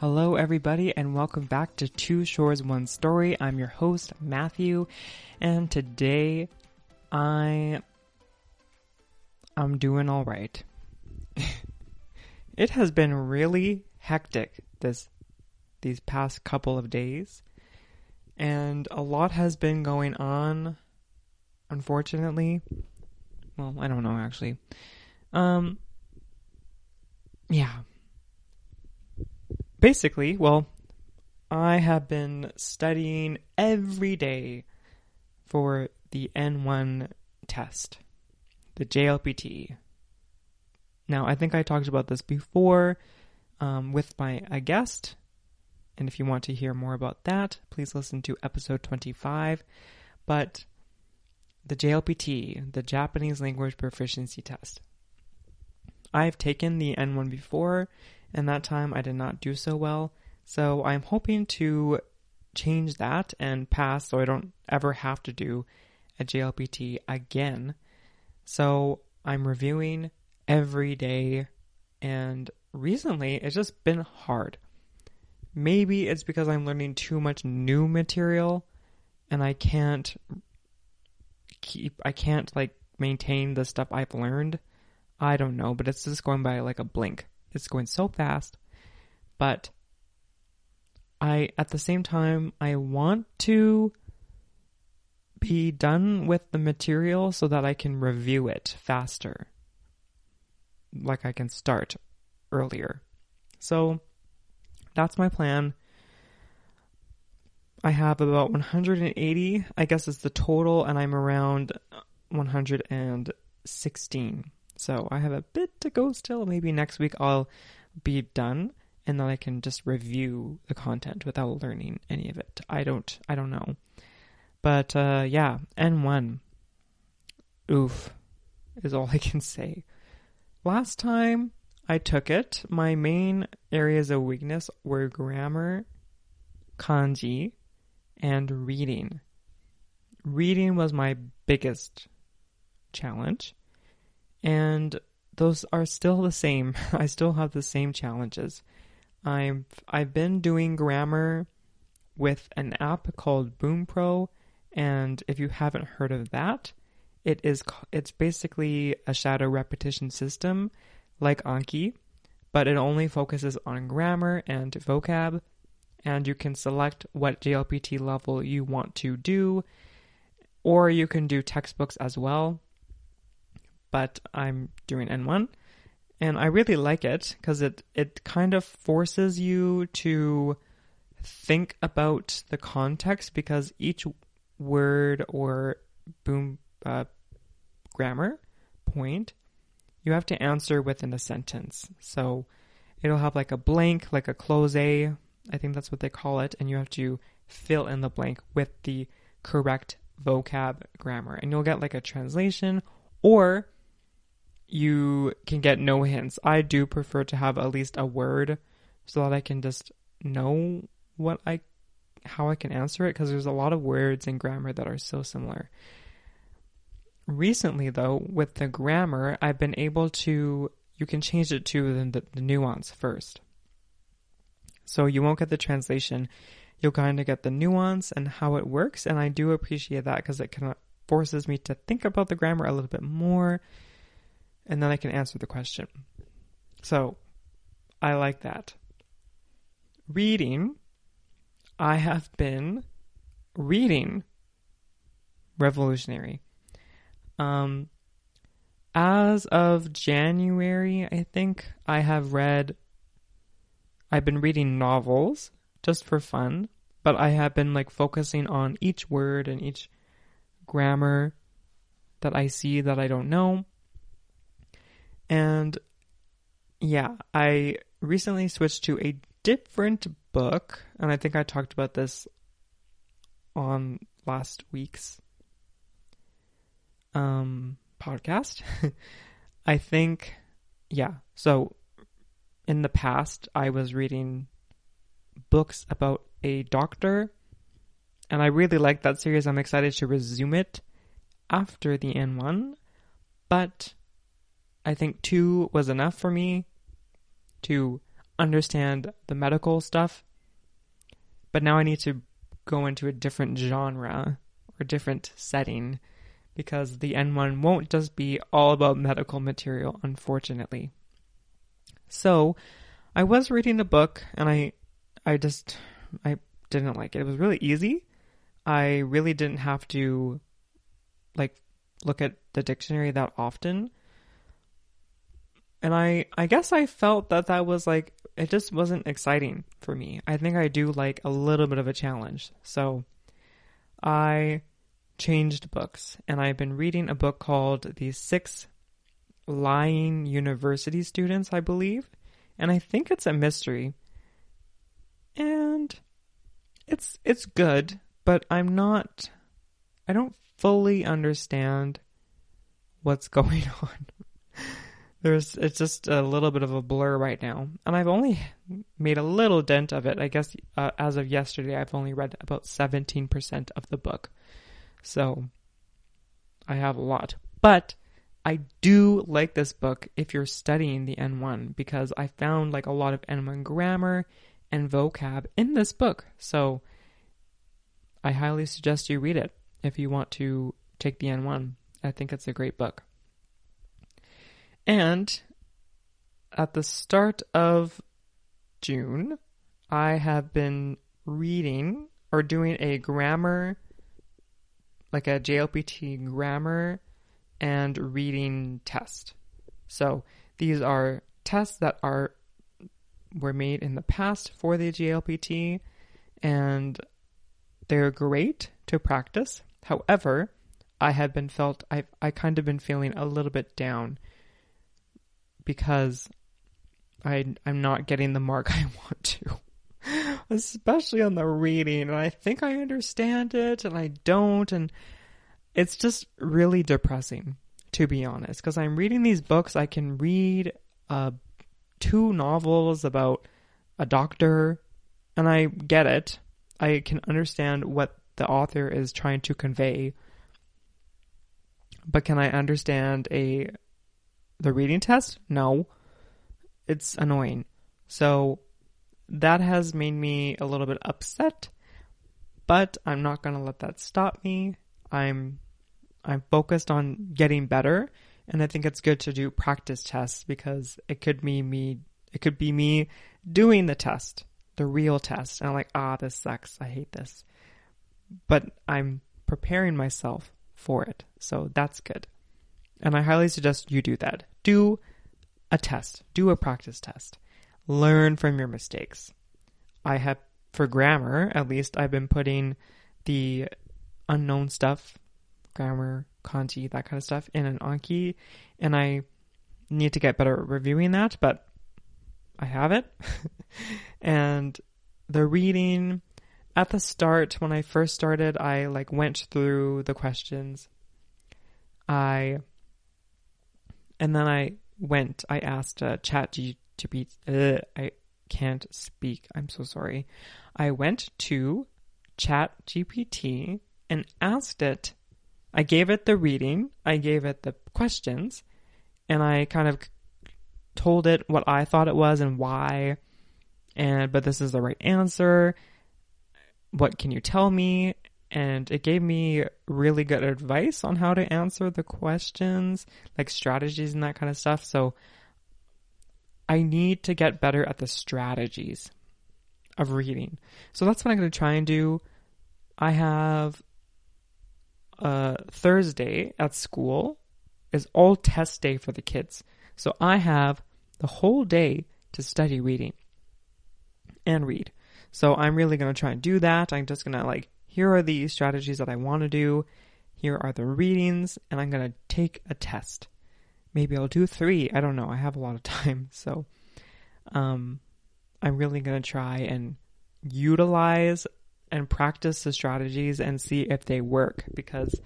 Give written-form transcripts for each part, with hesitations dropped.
Hello everybody and welcome back to Two Shores, One Story. I'm your host, Matthew, and today I'm doing alright. It has been really hectic these past couple of days, and a lot has been going on, unfortunately. Well, I don't know actually. Yeah. Basically, I have been studying every day for the N1 test, the JLPT. Now, I think I talked about this before with a guest, and if you want to hear more about that, please listen to episode 25. But the JLPT, the Japanese Language Proficiency Test. I've taken the N1 before, and that time I did not do so well. So I'm hoping to change that and pass so I don't ever have to do a JLPT again. So I'm reviewing every day, and recently it's just been hard. Maybe it's because I'm learning too much new material and I can't maintain the stuff I've learned. I don't know, but it's just going by like a blink. It's going so fast, but at the same time, I want to be done with the material so that I can review it faster. Like I can start earlier. So that's my plan. I have about 180, I guess is the total, and I'm around 116. So I have a bit to go still. Maybe next week I'll be done and then I can just review the content without learning any of it. I don't know. But yeah, N1. Oof is all I can say. Last time I took it, my main areas of weakness were grammar, kanji, and reading. Reading was my biggest challenge. And those are still the same. I still have the same challenges. I've been doing grammar with an app called Boom Pro, and if you haven't heard of that, it's basically a shadow repetition system like Anki, but it only focuses on grammar and vocab, and you can select what JLPT level you want to do, or you can do textbooks as well. But I'm doing N1, and I really like it because it kind of forces you to think about the context, because each word or grammar point you have to answer within a sentence. So it'll have like a blank, like a close I think that's what they call it, and you have to fill in the blank with the correct vocab grammar, and you'll get like a translation, or you can get no hints. I do prefer to have at least a word so that I can just know how I can answer it, because there's a lot of words in grammar that are so similar. Recently, though, with the grammar, I've been able to, you can change it to the nuance first. So you won't get the translation. You'll kind of get the nuance and how it works, and I do appreciate that because it kind of forces me to think about the grammar a little bit more, and then I can answer the question. So, I like that. Reading. I have been reading Revolutionary. As of January, I think, I've been reading novels just for fun, but I have been focusing on each word and each grammar that I see that I don't know. And yeah, I recently switched to a different book, and I think I talked about this on last week's podcast. I think, yeah. So in the past, I was reading books about a doctor, and I really liked that series. I'm excited to resume it after the N1, but I think 2 was enough for me to understand the medical stuff, but now I need to go into a different genre or different setting because the N1 won't just be all about medical material, unfortunately. So I was reading a book and I didn't like it. It was really easy. I really didn't have to look at the dictionary that often. And I guess I felt that was it just wasn't exciting for me. I think I do like a little bit of a challenge. So I changed books and I've been reading a book called The 6 Lying University Students, I believe. And I think it's a mystery. And it's good, but I don't fully understand what's going on. It's just a little bit of a blur right now. And I've only made a little dent of it. I guess as of yesterday, I've only read about 17% of the book. So I have a lot. But I do like this book if you're studying the N1 because I found a lot of N1 grammar and vocab in this book. So I highly suggest you read it if you want to take the N1. I think it's a great book. And at the start of June, I have been reading or doing a grammar, a JLPT grammar and reading test. So these are tests that were made in the past for the JLPT, and they're great to practice. However, I've kind of been feeling a little bit down because I'm not getting the mark I want to, especially on the reading. And I think I understand it and I don't. And it's just really depressing, to be honest, because I'm reading these books. I can read 2 novels about a doctor and I get it. I can understand what the author is trying to convey. But can I understand the reading test? No. It's annoying. So that has made me a little bit upset, but I'm not going to let that stop me. I'm focused on getting better, and I think it's good to do practice tests because it could be me doing the test, the real test, and I'm like, this sucks. I hate this. But I'm preparing myself for it. So that's good. And I highly suggest you do that. Do a test. Do a practice test. Learn from your mistakes. For grammar, at least, I've been putting the unknown stuff, grammar, kanji, that kind of stuff, in an Anki. And I need to get better at reviewing that, but I have it. And the reading, at the start, when I first started, I went through the questions. And then I asked ChatGPT, I can't speak, I'm so sorry. I went to ChatGPT and asked it, I gave it the reading, I gave it the questions, and I kind of told it what I thought it was and why, but this is the right answer. What can you tell me? And it gave me really good advice on how to answer the questions, strategies and that kind of stuff. So I need to get better at the strategies of reading. So that's what I'm going to try and do. I have Thursday at school is all test day for the kids. So I have the whole day to study reading and read. So I'm really going to try and do that. I'm just going to here are the strategies that I want to do. Here are the readings, and I'm going to take a test. Maybe I'll do 3. I don't know. I have a lot of time. So I'm really going to try and utilize and practice the strategies and see if they work, because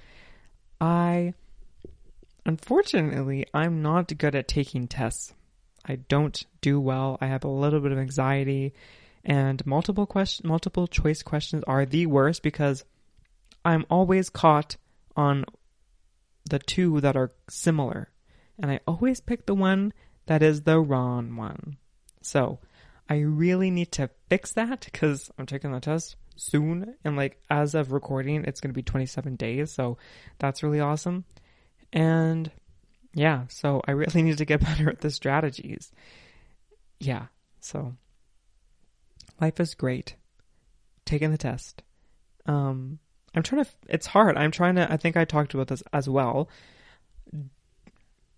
unfortunately, I'm not good at taking tests. I don't do well. I have a little bit of anxiety. And multiple choice questions are the worst because I'm always caught on the 2 that are similar. And I always pick the one that is the wrong one. So I really need to fix that because I'm taking the test soon. And like as of recording, it's going to be 27 days. So that's really awesome. And yeah, so I really need to get better at the strategies. Yeah, so life is great. Taking the test. It's hard. I think I talked about this as well.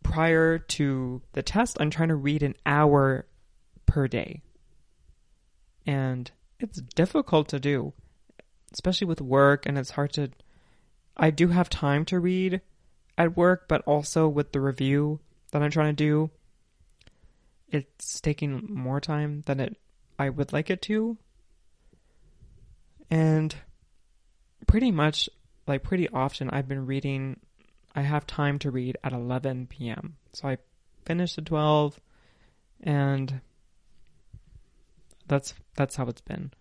Prior to the test, I'm trying to read an hour per day. And it's difficult to do, especially with work, and it's hard to... I do have time to read at work, but also with the review that I'm trying to do, it's taking more time than I would like it to. And pretty much, like pretty often, I've been reading... I have time to read at 11 p.m. So I finished at 12, and that's how it's been.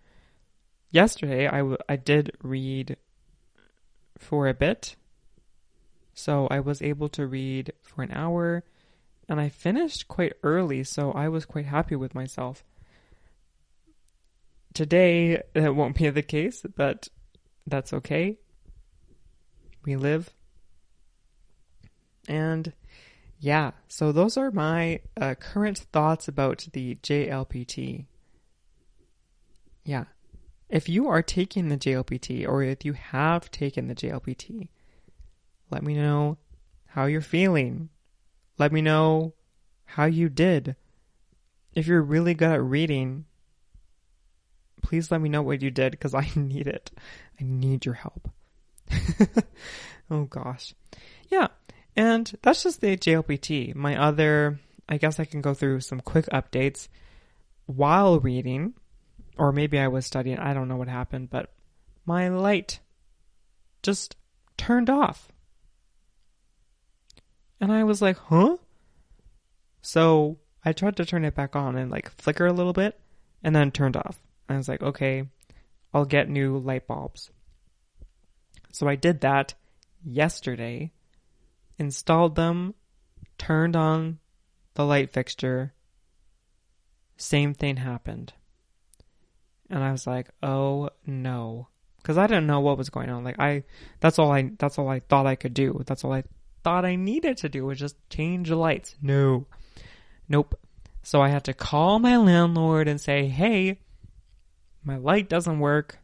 Yesterday, I did read for a bit. So I was able to read for an hour, and I finished quite early, so I was quite happy with myself. Today, that won't be the case, but that's okay. We live. And yeah, so those are my current thoughts about the JLPT. Yeah. If you are taking the JLPT, or if you have taken the JLPT, let me know how you're feeling. Let me know how you did. If you're really good at reading, please let me know what you did, because I need it. I need your help. Oh gosh. Yeah. And that's just the JLPT. I guess I can go through some quick updates while reading, or maybe I was studying. I don't know what happened, but my light just turned off. And I was like, huh? So I tried to turn it back on and like flicker a little bit, and then turned off. And I was like, okay, I'll get new light bulbs. So I did that yesterday. Installed them, turned on the light fixture, same thing happened. And I was like, oh no. Because I didn't know what was going on. That's all I thought I could do. That's all I thought I needed to do was just change the lights. Nope. So I had to call my landlord and say, hey, my light doesn't work.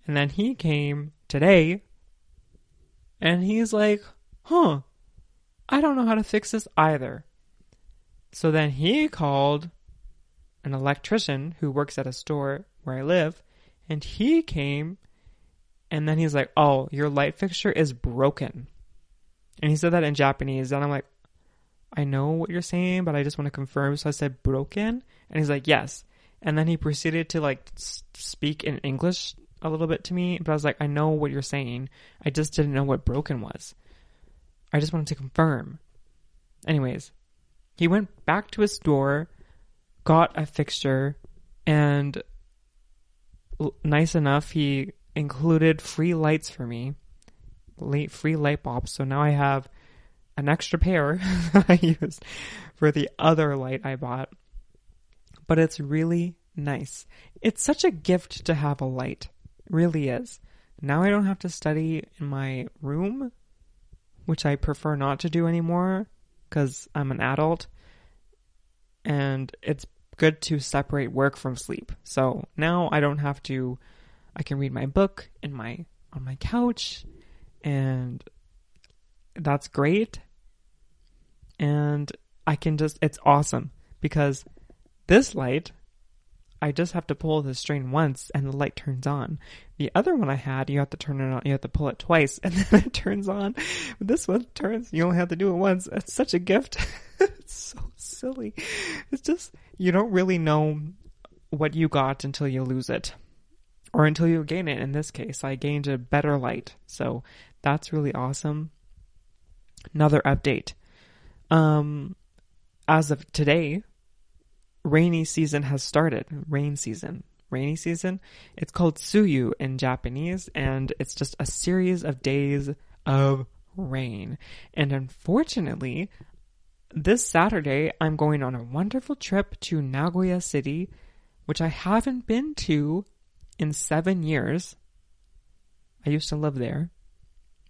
And then he came today, and he's like, huh, I don't know how to fix this either. So then he called an electrician who works at a store where I live, and he came, and then he's like, oh, your light fixture is broken. And he said that in Japanese, and I'm like, I know what you're saying, but I just want to confirm. So I said, broken? And he's like, yes. And then he proceeded to like speak in English a little bit to me, but I was like, I know what you're saying. I just didn't know what broken was. I just wanted to confirm. Anyways, he went back to his store, got a fixture, and nice enough, he included free lights for me, free light bulbs. So now I have an extra pair that I used for the other light I bought. But it's really nice. It's such a gift to have a light. It really is. Now I don't have to study in my room, which I prefer not to do anymore because I'm an adult, and it's good to separate work from sleep. So now I don't have to, I can read my book on my couch, and that's great. And I can it's awesome because this light, I just have to pull the string once and the light turns on. The other one I had, you have to turn it on, you have to pull it twice and then it turns on. But this one turns, you only have to do it once. It's such a gift. It's so silly. It's just, you don't really know what you got until you lose it. Or until you gain it. In this case, I gained a better light. So that's really awesome. Another update. As of today, rainy season has started. Rainy season. It's called Tsuyu in Japanese, and it's just a series of days of rain. And unfortunately, this Saturday, I'm going on a wonderful trip to Nagoya City which I haven't been to in 7 years. I used to live there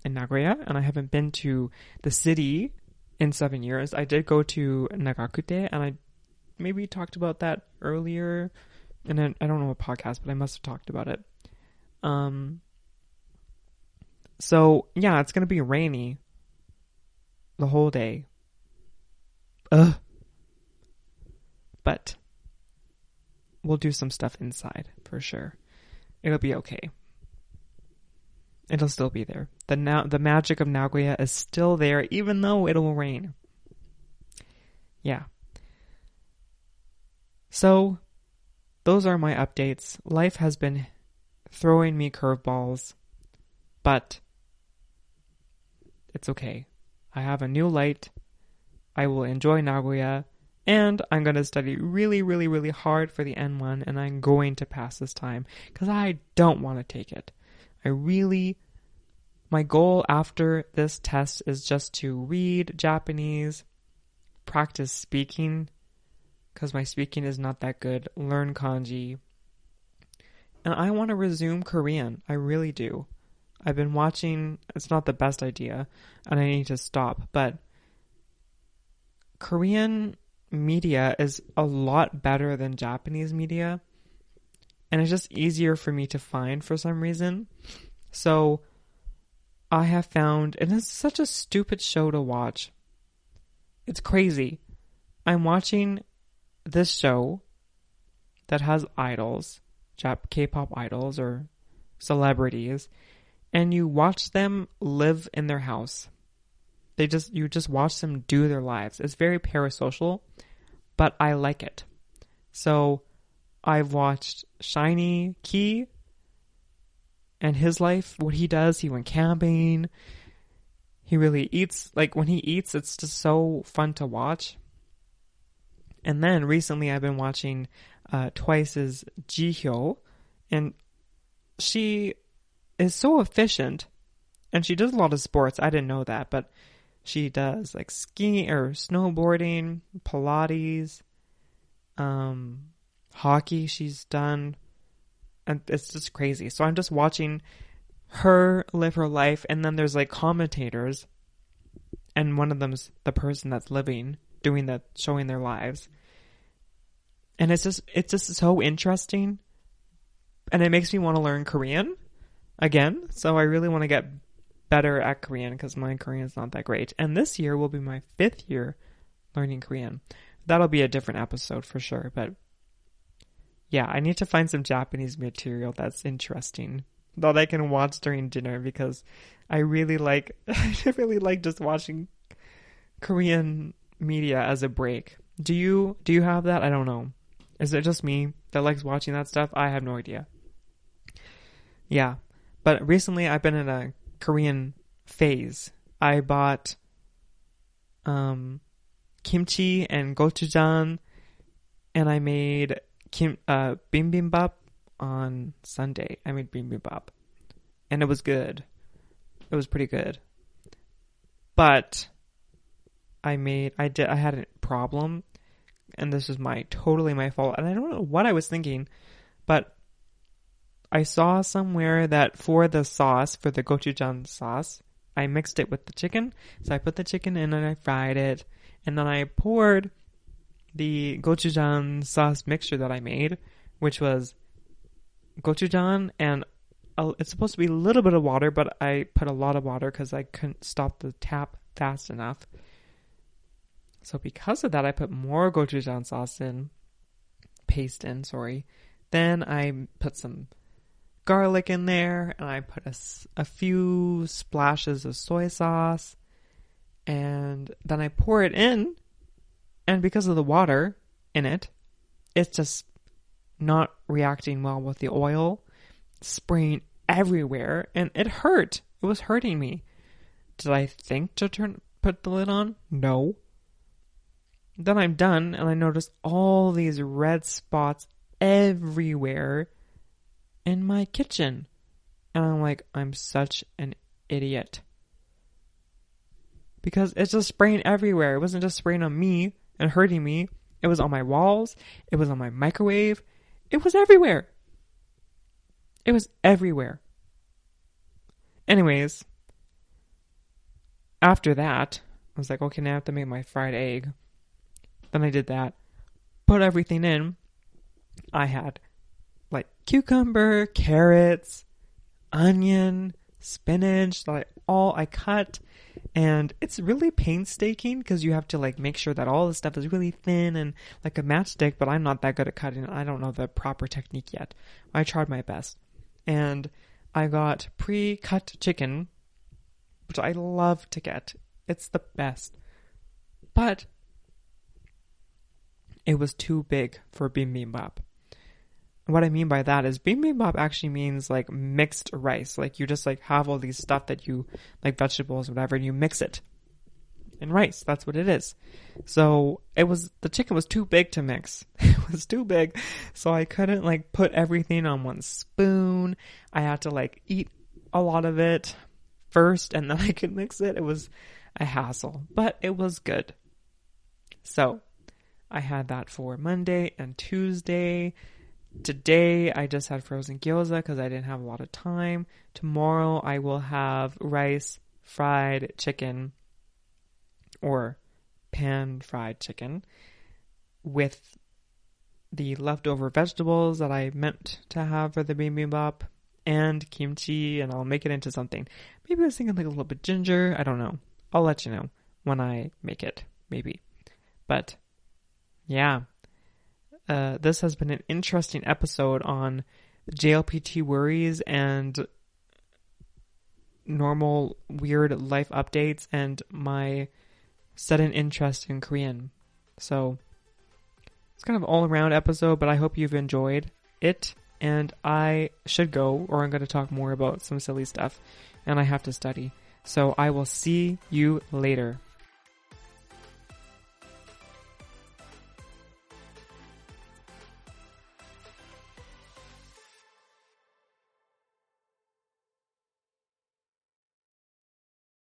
in Nagoya, and I haven't been to the city in 7 years. I did go to Nagakute, and I maybe talked about that earlier, and I don't know what podcast, but I must have talked about it. So yeah, it's gonna be rainy the whole day. But we'll do some stuff inside for sure. It'll be okay. It'll still be there. The magic of Nagoya is still there, even though it will rain. Yeah. So, those are my updates. Life has been throwing me curveballs, but it's okay. I have a new light. I will enjoy Nagoya, and I'm going to study really, really, really hard for the N1, and I'm going to pass this time, because I don't want to take it. My goal after this test is just to read Japanese, practice speaking, because my speaking is not that good, learn kanji, and I want to resume Korean. I really do. I've been watching, it's not the best idea, and I need to stop, but Korean media is a lot better than Japanese media, and it's just easier for me to find for some reason. So I have found, and it's such a stupid show to watch. It's crazy. I'm watching this show that has idols, K-pop idols or celebrities, and you watch them live in their house. You just watch them do their lives. It's very parasocial, but I like it. So I've watched Shiny Key and his life, what he does. He went camping. He really eats. Like, when he eats, it's just so fun to watch. And then recently I've been watching Twice's Jihyo, and she is so efficient, and she does a lot of sports. I didn't know that, but she does like skiing or snowboarding, Pilates, hockey she's done, and it's just crazy. So I'm just watching her live her life, and then there's like commentators, and one of them's the person that's showing their lives. And it's just so interesting, and it makes me want to learn Korean again. So I really want to get better at Korean, because my Korean is not that great. And this year will be my 5th year learning Korean. That'll be a different episode for sure. But yeah, I need to find some Japanese material that's interesting that I can watch during dinner, because I really like just watching Korean media as a break. Do you have that? I don't know. Is it just me that likes watching that stuff? I have no idea. Yeah. But recently I've been in a Korean phase. I bought kimchi and gochujang, and I made bibimbap on Sunday. I made bibimbap, and it was good. It was pretty good. But I had a problem, and this is totally my fault, and I don't know what I was thinking, but I saw somewhere that for the sauce, for the gochujang sauce, I mixed it with the chicken. So I put the chicken in and I fried it. And then I poured the gochujang sauce mixture that I made, which was gochujang, and it's supposed to be a little bit of water, but I put a lot of water because I couldn't stop the tap fast enough. So because of that, I put more gochujang paste in. Then I put some garlic in there, and I put a few splashes of soy sauce, and then I pour it in, and because of the water in it, it's just not reacting well with the oil, spraying everywhere, and it hurt. It was hurting me. Did I think to put the lid on? No. Then I'm done, and I noticed all these red spots everywhere in my kitchen. And I'm like, I'm such an idiot. Because it's just spraying everywhere. It wasn't just spraying on me and hurting me. It was on my walls. It was on my microwave. It was everywhere. It was everywhere. Anyways, after that, I was like, okay, now I have to make my fried egg. Then I did that. Put everything in. I had like cucumber, carrots, onion, spinach, like all I cut. And it's really painstaking because you have to like make sure that all the stuff is really thin and like a matchstick, but I'm not that good at cutting. I don't know the proper technique yet. I tried my best. And I got pre-cut chicken, which I love to get. It's the best. But it was too big for bibimbap. What I mean by that is bibimbap actually means like mixed rice. Like you just like have all these stuff that you like, vegetables, whatever, and you mix it in rice. That's what it is. So the chicken was too big to mix. It was too big. So I couldn't like put everything on one spoon. I had to like eat a lot of it first and then I could mix it. It was a hassle, but it was good. So I had that for Monday and Tuesday. Today, I just had frozen gyoza because I didn't have a lot of time. Tomorrow, I will have rice, fried chicken, or pan-fried chicken with the leftover vegetables that I meant to have for the bibimbap and kimchi, and I'll make it into something. Maybe I was thinking like a little bit ginger. I don't know. I'll let you know when I make it, maybe. But, yeah. This has been an interesting episode on JLPT worries and normal weird life updates and my sudden interest in Korean. So it's kind of all around episode, but I hope you've enjoyed it. And I should go, or I'm going to talk more about some silly stuff, and I have to study. So I will see you later.